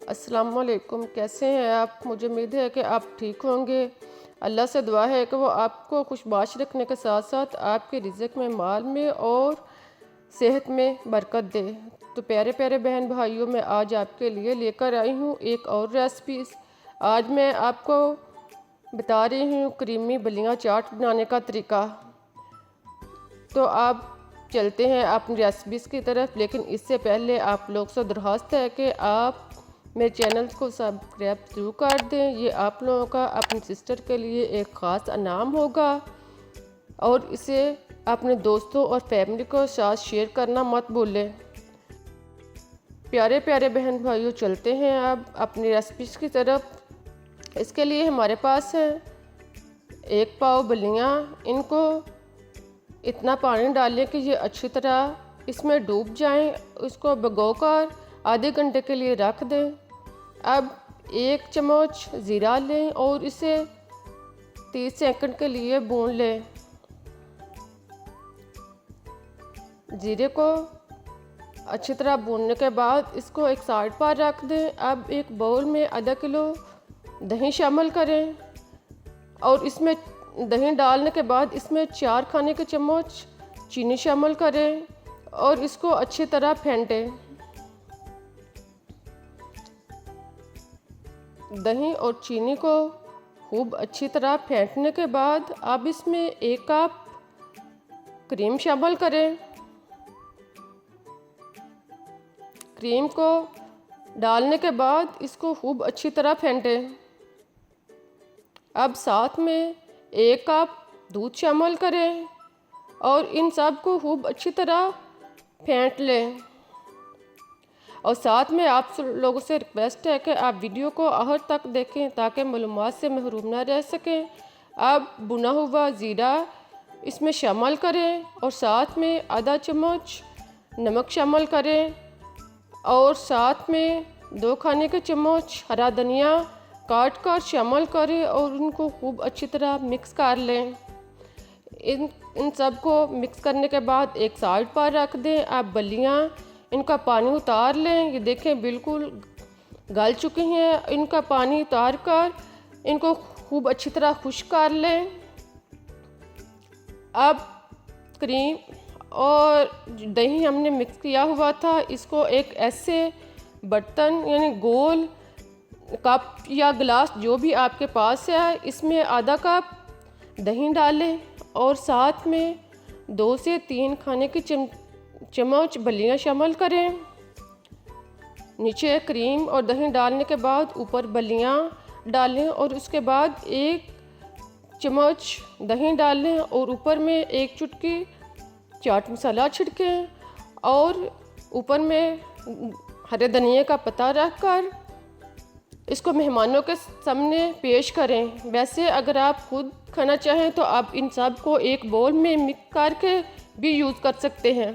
अस्सलाम वालेकुम। कैसे हैं आप? मुझे उम्मीद है कि आप ठीक होंगे। अल्लाह से दुआ है कि वो आपको खुशबाश रखने के साथ साथ आपके रिज़्क़ में, माल में और सेहत में बरकत दे। तो प्यारे प्यारे बहन भाइयों, मैं आज आपके लिए लेकर आई हूँ एक और रेसिपी। आज मैं आपको बता रही हूँ क्रीमी बल्लियाँ चाट बनाने का तरीका। तो आप चलते हैं अपनी रेसिपीज़ की तरफ, लेकिन इससे पहले आप लोग से दरख्वास्त है कि आप मेरे चैनल को सब्सक्राइब ज़रूर कर दें। ये आप लोगों का अपनी सिस्टर के लिए एक ख़ास इनाम होगा और इसे अपने दोस्तों और फैमिली को साथ शेयर करना मत भूलें। प्यारे प्यारे बहन भाइयों, चलते हैं अब अपनी रेसिपीज़ की तरफ। इसके लिए हमारे पास है 1 पाव बल्लियाँ। इनको इतना पानी डालें कि ये अच्छी तरह इसमें डूब जाएं। इसको भिगोकर आधे घंटे के लिए रख दें। अब 1 चम्मच ज़ीरा लें और इसे 30 सेकंड के लिए भून लें। ज़ीरे को अच्छी तरह भूनने के बाद इसको एक साइड पर रख दें। अब एक बाउल में आधा किलो दही शामिल करें और इसमें दही डालने के बाद इसमें 4 खाने के चम्मच चीनी शामिल करें और इसको अच्छी तरह फेंटें। दही और चीनी को खूब अच्छी तरह फेंटने के बाद अब इसमें 1 कप क्रीम शामिल करें। क्रीम को डालने के बाद इसको खूब अच्छी तरह फेंटें। अब साथ में 1 कप दूध शामिल करें और इन सब को खूब अच्छी तरह फेंट लें। और साथ में आप लोगों से रिक्वेस्ट है कि आप वीडियो को आखिर तक देखें ताकि मालूमात से महरूम ना रह सकें। अब भुना हुआ ज़ीरा इसमें शामिल करें और साथ में आधा चम्मच नमक शामिल करें और साथ में 2 खाने के चम्मच हरा धनिया काट कर शामिल करें और उनको खूब अच्छी तरह मिक्स कर लें। इन सब को मिक्स करने के बाद एक साइड पर रख दें। अब बल्लियाँ इनका पानी उतार लें। ये देखें बिल्कुल गल चुकी हैं। इनका पानी उतार कर इनको खूब अच्छी तरह खुश्क कर लें। अब क्रीम और दही हमने मिक्स किया हुआ था, इसको एक ऐसे बर्तन यानी गोल कप या गिलास जो भी आपके पास है, इसमें आधा कप दही डालें और साथ में 2 से 3 खाने की चम्मच बल्लियाँ शामिल करें। नीचे क्रीम और दही डालने के बाद ऊपर बल्लियाँ डालें और उसके बाद 1 चम्मच दही डालें और ऊपर में 1 चुटकी चाट मसाला छिड़कें और ऊपर में हरे धनिया का पत्ता रखकर इसको मेहमानों के सामने पेश करें। वैसे अगर आप खुद खाना चाहें तो आप इन सब को एक बाउल में मिक्स करके भी यूज़ कर सकते हैं।